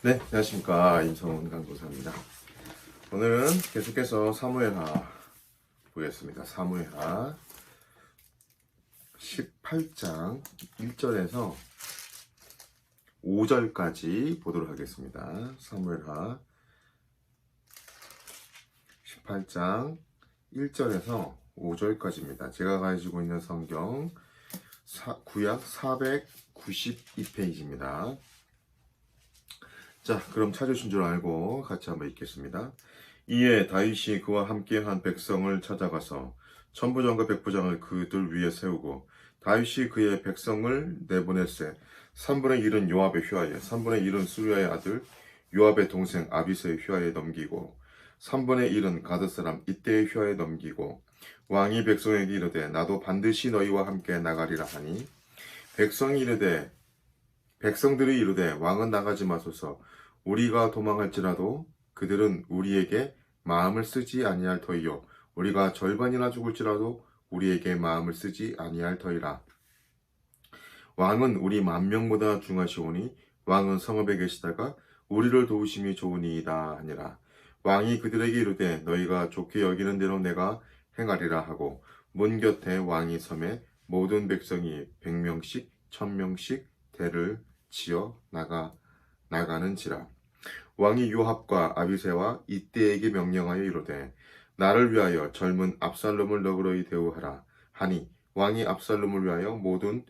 네, 안녕하십니까. 임성훈 강도사입니다. 오늘은 계속해서 사무엘하 보겠습니다. 사무엘하 18장 1절에서 5절까지 보도록 하겠습니다. 사무엘하 18장 1절에서 5절까지입니다. 제가 가지고 있는 성경 구약 492페이지입니다. 자, 그럼 찾으신 줄 알고 같이 한번 읽겠습니다. 이에 다윗이 그와 함께한 백성을 찾아가서 천부장과 백부장을 그들 위에 세우고 다윗이 그의 백성을 내보낼세 3분의 1은 요압의 휘하에 3분의 1은 수리아의 아들 요압의 동생 아비스의 휘하에 넘기고 3분의 1은 가드 사람 이때의 휘하에 넘기고 왕이 백성에게 이르되 나도 반드시 너희와 함께 나가리라 하니 백성들이 이르되 왕은 나가지 마소서 우리가 도망할지라도 그들은 우리에게 마음을 쓰지 아니할 터이요 우리가 절반이나 죽을지라도 우리에게 마음을 쓰지 아니할 터이라. 왕은 우리 10,000명보다 중하시오니 왕은 성읍에 계시다가 우리를 도우심이 좋으니이다 하니라. 왕이 그들에게 이르되 너희가 좋게 여기는 대로 내가 행하리라 하고 문 곁에 왕이 섬에 모든 백성이 100명씩 1000명씩 대를 지어 나가는지라. 왕이 요압과 아비새와 이때에게 명령하여 이르되 나를 위하여 젊은 압살롬을 너그러이 대우하라 하니 왕이 압살롬을 위하여 모든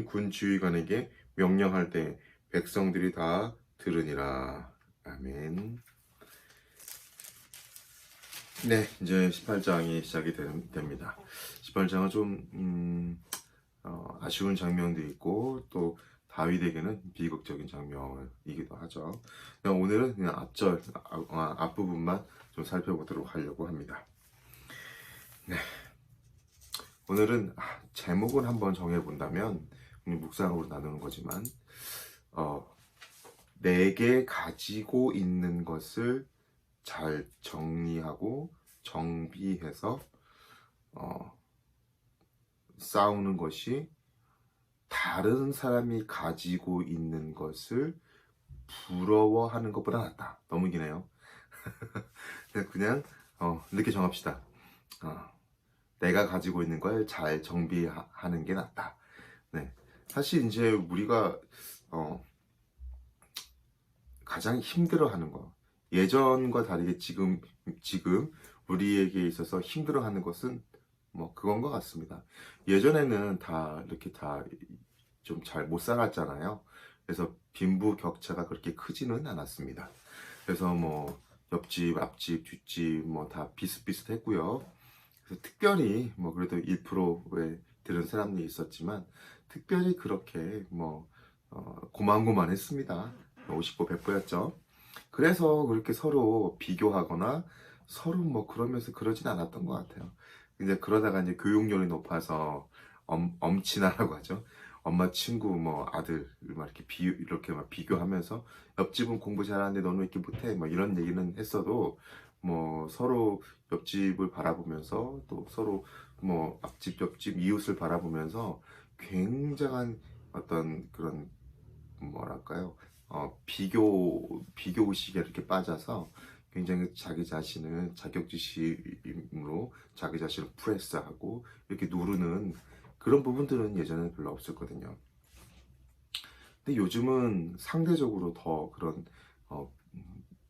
군지휘관에게 명령할 때 백성들이 다 들으니라. 아멘. 네, 이제 18장이 시작이 됩니다. 18장은 좀 아쉬운 장면도 있고 또 다윗에게는 비극적인 장면이기도 하죠. 오늘은 그냥 앞부분만 좀 살펴보도록 하려고 합니다. 네. 오늘은 제목을 한번 정해본다면 묵상으로 나누는 거지만 내게 가지고 있는 것을 잘 정리하고 정비해서 싸우는 것이 다른 사람이 가지고 있는 것을 부러워하는 것보다 낫다. 너무 기네요. 그냥 이렇게 정합시다. 내가 가지고 있는 걸 잘 정비하는 게 낫다. 네. 사실 이제 우리가 가장 힘들어하는 거, 예전과 다르게 지금 우리에게 있어서 힘들어하는 것은 그건 것 같습니다. 예전에는 이렇게 좀 잘 못 살았잖아요. 그래서 빈부격차가 그렇게 크지는 않았습니다. 그래서 옆집, 앞집, 뒷집 다 비슷비슷했고요. 그래서 특별히 그래도 1%에 들은 사람들이 있었지만 특별히 그렇게 고만고만했습니다. 50보 100보였죠. 그래서 그렇게 서로 비교하거나 서로 그러면서 그러진 않았던 것 같아요. 이제 그러다가 이제 교육열이 높아서 엄친아라고 하죠. 엄마 친구 아들 이렇게 비교하면서 옆집은 공부 잘하는데 너는 왜 이렇게 못해? 이런 얘기는 했어도 서로 옆집을 바라보면서 또 서로 앞집 옆집 이웃을 바라보면서 굉장한 어떤 그런 뭐랄까요? 비교의식에 이렇게 빠져서 굉장히 자기 자신을 자격지심으로 자기 자신을 프레스하고 이렇게 누르는 그런 부분들은 예전에는 별로 없었거든요. 근데 요즘은 상대적으로 더 그런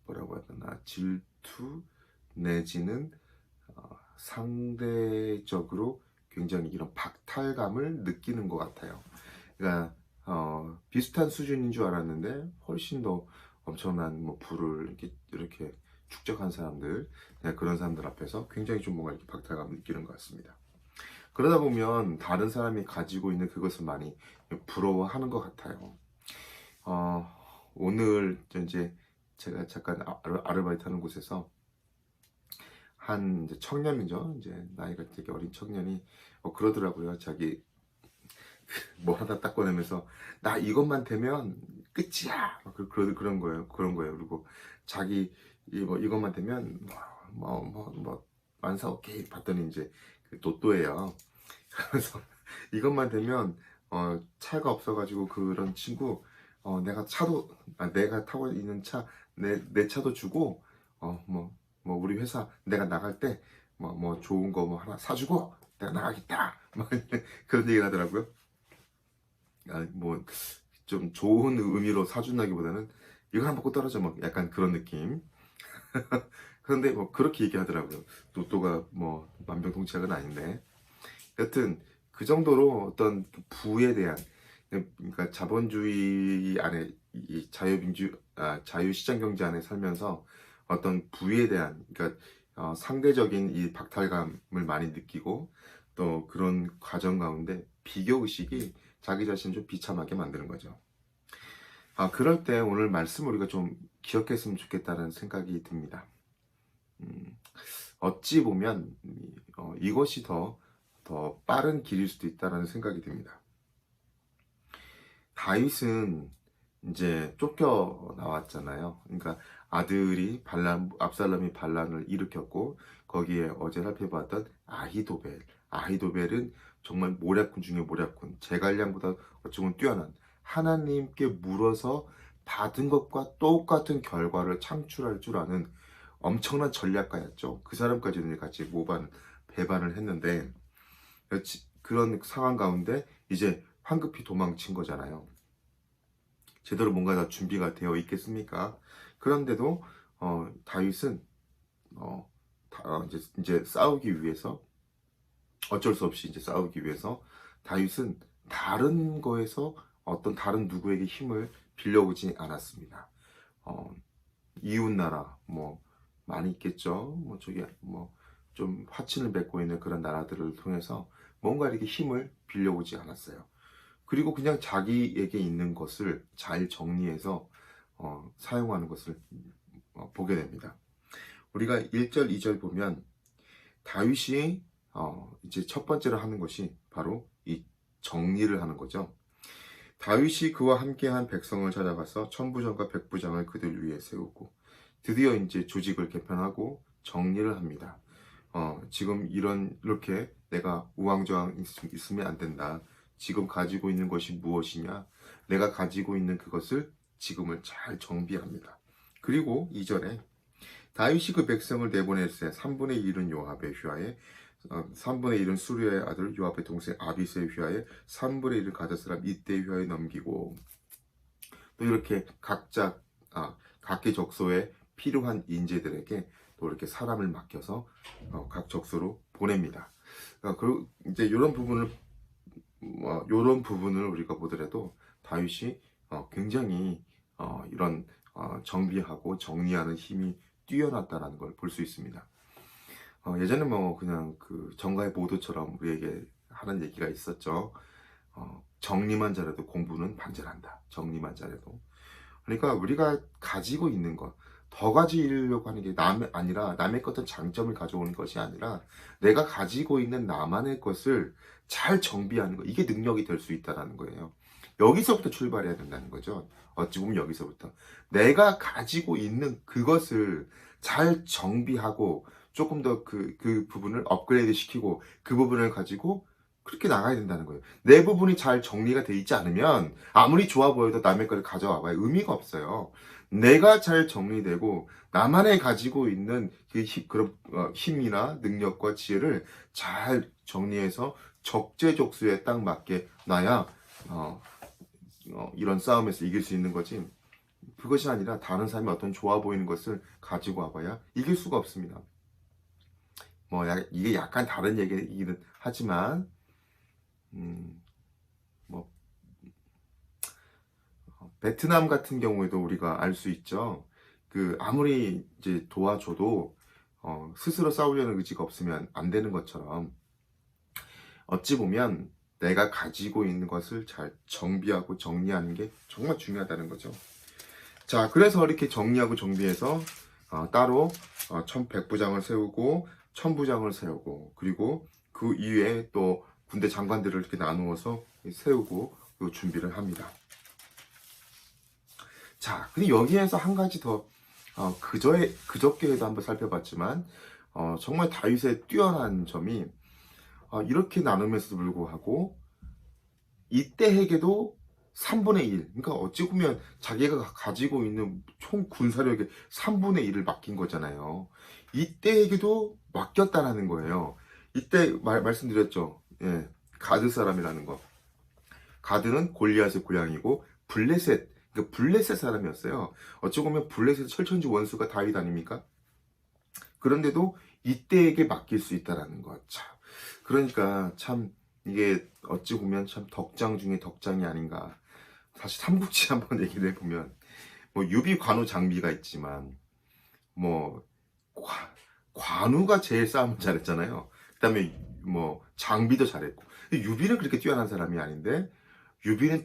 뭐라고 해야 되나 질투 내지는 상대적으로 굉장히 이런 박탈감을 느끼는 것 같아요. 그러니까 비슷한 수준인 줄 알았는데 훨씬 더 엄청난 부를 이렇게 축적한 사람들, 그런 사람들 앞에서 굉장히 좀 뭔가 이렇게 박탈감을 느끼는 것 같습니다. 그러다 보면 다른 사람이 가지고 있는 그것을 많이 부러워하는 것 같아요. 오늘 이제 제가 잠깐 아르바이트 하는 곳에서 한 이제 청년이죠. 이제 나이가 되게 어린 청년이 그러더라고요. 자기 하나 딱 꺼내면서 나 이것만 되면 끝이야. 그런 거예요. 그리고 자기 이것만 되면 만사 오케이 봤더니 이제 로또예요. 그래서 이것만 되면 차가 없어가지고 그런 친구 내가 타고 있는 차, 내 차도 주고, 우리 회사 내가 나갈 때, 좋은 거 하나 사주고, 내가 나가겠다. 그런 얘기를 하더라고요. 좀 좋은 의미로 사준다기보다는 이거 하나 먹고 떨어져, 약간 그런 느낌. 그런데 그렇게 얘기하더라고요. 로또가 만병통치약은 아닌데. 여튼, 그 정도로 어떤 부에 대한, 그러니까 자본주의 안에, 자유시장 경제 안에 살면서 어떤 부에 대한, 그러니까 상대적인 이 박탈감을 많이 느끼고, 또 그런 과정 가운데 비교의식이 자기 자신을 좀 비참하게 만드는 거죠. 그럴 때 오늘 말씀 우리가 좀 기억했으면 좋겠다는 생각이 듭니다. 어찌 보면 이것이 더 빠른 길일 수도 있다는 생각이 듭니다. 다윗은 이제 쫓겨 나왔잖아요. 그러니까 아들이 압살롬이 반란을 일으켰고, 거기에 어제 살펴봤던 아히도벨은 정말 모략군 중에 모략군, 제갈량보다 어쩌면 뛰어난, 하나님께 물어서 받은 것과 똑같은 결과를 창출할 줄 아는 엄청난 전략가였죠. 그 사람까지는 같이 배반을 했는데, 그런 상황 가운데 이제 황급히 도망친 거잖아요. 제대로 뭔가 다 준비가 되어 있겠습니까? 그런데도 다윗은 이제 싸우기 위해서, 어쩔 수 없이 이제 싸우기 위해서 다윗은 다른 거에서 어떤 다른 누구에게 힘을 빌려오지 않았습니다. 이웃나라 많이 있겠죠. 좀 화친을 맺고 있는 그런 나라들을 통해서 뭔가 이렇게 힘을 빌려오지 않았어요. 그리고 그냥 자기에게 있는 것을 잘 정리해서 사용하는 것을 보게 됩니다. 우리가 1절, 2절 보면 다윗이 이제 첫 번째로 하는 것이 바로 이 정리를 하는 거죠. 다윗이 그와 함께한 백성을 찾아가서 천부장과 백부장을 그들 위에 세우고 드디어 이제 조직을 개편하고 정리를 합니다. 지금 이렇게 내가 우왕좌왕 있으면 안 된다. 지금 가지고 있는 것이 무엇이냐? 내가 가지고 있는 그것을 지금을 잘 정비합니다. 그리고 2절에 다윗이 그 백성을 내보낼세 3분의 1은 요압의 휘하에 3분의 1은 수르야의 아들 요압의 동생 아비스의 휘하에 3분의 1은 가드 사람 이때의 휘하에 넘기고, 또 이렇게 각기 적소에 필요한 인재들에게 또 이렇게 사람을 맡겨서 각 적소로 보냅니다. 그리고 이제 이런 부분을 우리가 보더라도 다윗이 굉장히 이런 정비하고 정리하는 힘이 뛰어났다는 걸 볼 수 있습니다. 예전에 그냥 그 정가의 모도처럼 우리에게 하는 얘기가 있었죠. 정리만 잘해도 공부는 반절한다. 정리만 잘해도. 그러니까 우리가 가지고 있는 것, 더 가지려고 하는 게 남의 어떤 장점을 가져오는 것이 아니라 내가 가지고 있는 나만의 것을 잘 정비하는 것, 이게 능력이 될 수 있다는 거예요. 여기서부터 출발해야 된다는 거죠. 어찌 보면 여기서부터 내가 가지고 있는 그것을 잘 정비하고 조금 더 그 부분을 업그레이드 시키고 그 부분을 가지고 그렇게 나가야 된다는 거예요. 내 부분이 잘 정리가 돼 있지 않으면 아무리 좋아 보여도 남의 걸 가져와 봐야 의미가 없어요. 내가 잘 정리되고 나만의 가지고 있는 그런 힘이나 능력과 지혜를 잘 정리해서 적재적소에 딱 맞게 놔야 이런 싸움에서 이길 수 있는 거지. 그것이 아니라 다른 사람이 어떤 좋아 보이는 것을 가지고 와봐야 이길 수가 없습니다. 이게 약간 다른 얘기이긴 하지만 베트남 같은 경우에도 우리가 알 수 있죠. 아무리 이제 도와줘도 스스로 싸우려는 의지가 없으면 안 되는 것처럼, 어찌 보면 내가 가지고 있는 것을 잘 정비하고 정리하는 게 정말 중요하다는 거죠. 자, 그래서 이렇게 정리하고 정비해서 따로 백부장을 세우고 천부장을 세우고, 그리고 그 이외에 또 군대 장관들을 이렇게 나누어서 세우고 준비를 합니다. 자, 근데 여기에서 한 가지 더 그저께에도 한번 살펴봤지만 정말 다윗의 뛰어난 점이 이렇게 나눔에서도 불구하고 이때에게도 3분의 1. 그러니까 어찌 보면 자기가 가지고 있는 총 군사력의 3분의 1을 맡긴 거잖아요. 이때에게도 맡겼다라는 거예요. 이때 말씀드렸죠. 예, 가드 사람이라는 거. 가드는 골리앗의 고향이고 블레셋, 그러니까 블레셋 사람이었어요. 어찌 보면 블레셋 철천지 원수가 다윗 아닙니까? 그런데도 이때에게 맡길 수 있다라는 것. 참. 그러니까 참 이게 어찌 보면 참 덕장 중에 덕장이 아닌가. 사실 삼국지 한번 얘기를 해보면 뭐 유비 관우 장비가 있지만 뭐 관우가 제일 싸움을 잘했잖아요. 그다음에 뭐 장비도 잘했고 유비는 그렇게 뛰어난 사람이 아닌데 유비는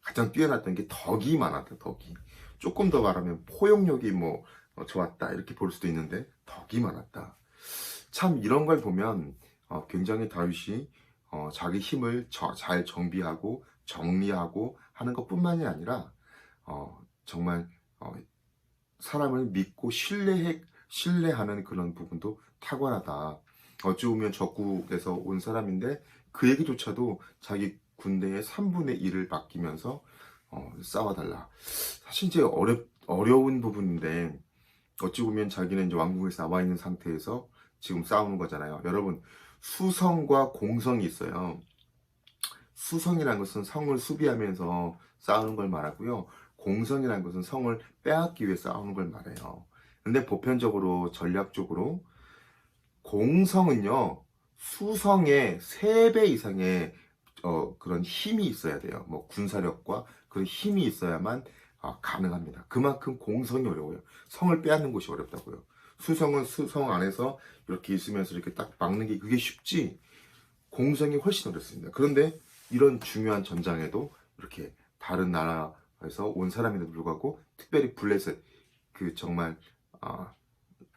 가장 뛰어났던 게 덕이 많았다. 덕이 조금 더 말하면 포용력이 뭐 좋았다 이렇게 볼 수도 있는데 덕이 많았다. 참 이런 걸 보면 굉장히 다윗이 자기 힘을 잘 정비하고 정리하고 하는 것뿐만이 아니라 정말 사람을 믿고 신뢰하는 그런 부분도 탁월하다. 어찌 보면 적국에서 온 사람인데 그 얘기조차도 자기 군대의 3분의 1을 맡기면서 싸워달라. 사실 이제 어려운 부분인데 어찌 보면 자기는 이제 왕궁에서 나와 있는 상태에서 지금 싸우는 거잖아요. 여러분, 수성과 공성이 있어요. 수성이라는 것은 성을 수비하면서 싸우는 걸 말하고요. 공성이라는 것은 성을 빼앗기 위해 싸우는 걸 말해요. 근데 보편적으로 전략적으로 공성은요, 수성의 3배 이상의 그런 힘이 있어야 돼요. 뭐 군사력과 그런 힘이 있어야만 가능합니다. 그만큼 공성이 어려워요. 성을 빼앗는 것이 어렵다고요. 수성은 수성 안에서 이렇게 있으면서 이렇게 딱 막는 게 그게 쉽지 공성이 훨씬 어렵습니다. 그런데 이런 중요한 전장에도 이렇게 다른 나라에서 온 사람에도 불구하고 특별히 블레셋 그 정말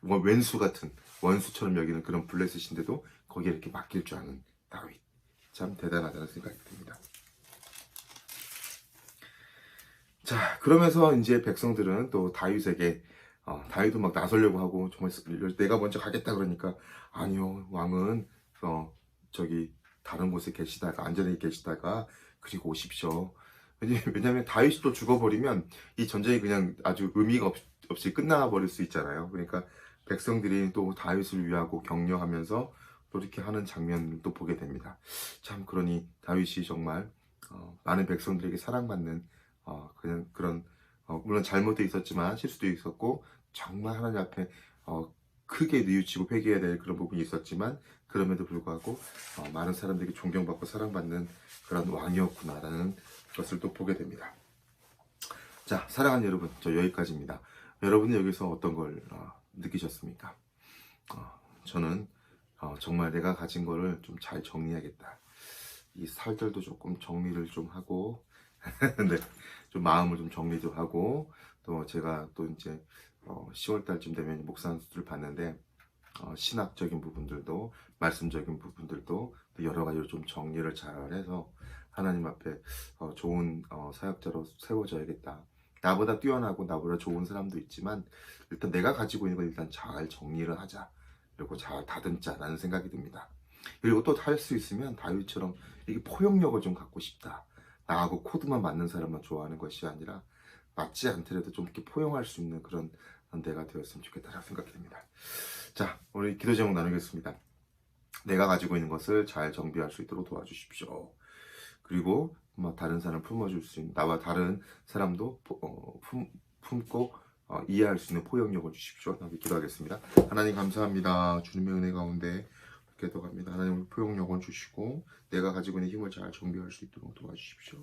왼수 같은 원수처럼 여기는 그런 블레셋인데도 거기에 이렇게 맡길 줄 아는 다윗 참 대단하다는 생각이 듭니다. 자, 그러면서 이제 백성들은 또 다윗에게 다윗도 막 나서려고 하고 정말 내가 먼저 가겠다 그러니까 아니요 왕은 저기 다른 곳에 계시다가 안전하게 계시다가 그리고 오십시오. 왜냐하면 다윗이 또 죽어버리면 이 전쟁이 그냥 아주 의미가 없이 끝나버릴 수 있잖아요. 그러니까 백성들이 또 다윗을 위하고 격려하면서 또 이렇게 하는 장면을 또 보게 됩니다. 참 그러니 다윗이 정말 많은 백성들에게 사랑받는 그냥 그런 물론 잘못도 있었지만 실수도 있었고 정말 하나님 앞에 크게 뉘우치고 회개해야 될 그런 부분이 있었지만 그럼에도 불구하고 많은 사람들에게 존경받고 사랑받는 그런 왕이었구나라는 것을 또 보게 됩니다. 자, 사랑하는 여러분, 저 여기까지입니다. 여러분은 여기서 어떤 걸 느끼셨습니까? 저는 정말 내가 가진 거를 좀 잘 정리하겠다. 이 살들도 조금 정리를 좀 하고 네, 좀 마음을 좀 정리도 하고 또 제가 또 이제 10월 달쯤 되면 목사 수술을 받는데 신학적인 부분들도 말씀적인 부분들도 여러 가지로 좀 정리를 잘 해서 하나님 앞에 좋은 사역자로 세워져야겠다. 나보다 뛰어나고 나보다 좋은 사람도 있지만 일단 내가 가지고 있는 걸 일단 잘 정리를 하자. 그리고 잘 다듬자라는 생각이 듭니다. 그리고 또 할 수 있으면 다윗처럼 이게 포용력을 좀 갖고 싶다. 나하고 코드만 맞는 사람만 좋아하는 것이 아니라 맞지 않더라도 좀 이렇게 포용할 수 있는 그런 내가 되었으면 좋겠다라고 생각이 듭니다. 자, 오늘 기도 제목 나누겠습니다. 내가 가지고 있는 것을 잘 정비할 수 있도록 도와주십시오. 그리고 다른 사람 품어줄 수 있는 나와 다른 사람도 품고 이해할 수 있는 포용력을 주십시오. 기도하겠습니다. 하나님 감사합니다. 주님의 은혜 가운데 기도합니다. 하나님 포용력을 주시고 내가 가지고 있는 힘을 잘 정비할 수 있도록 도와주십시오.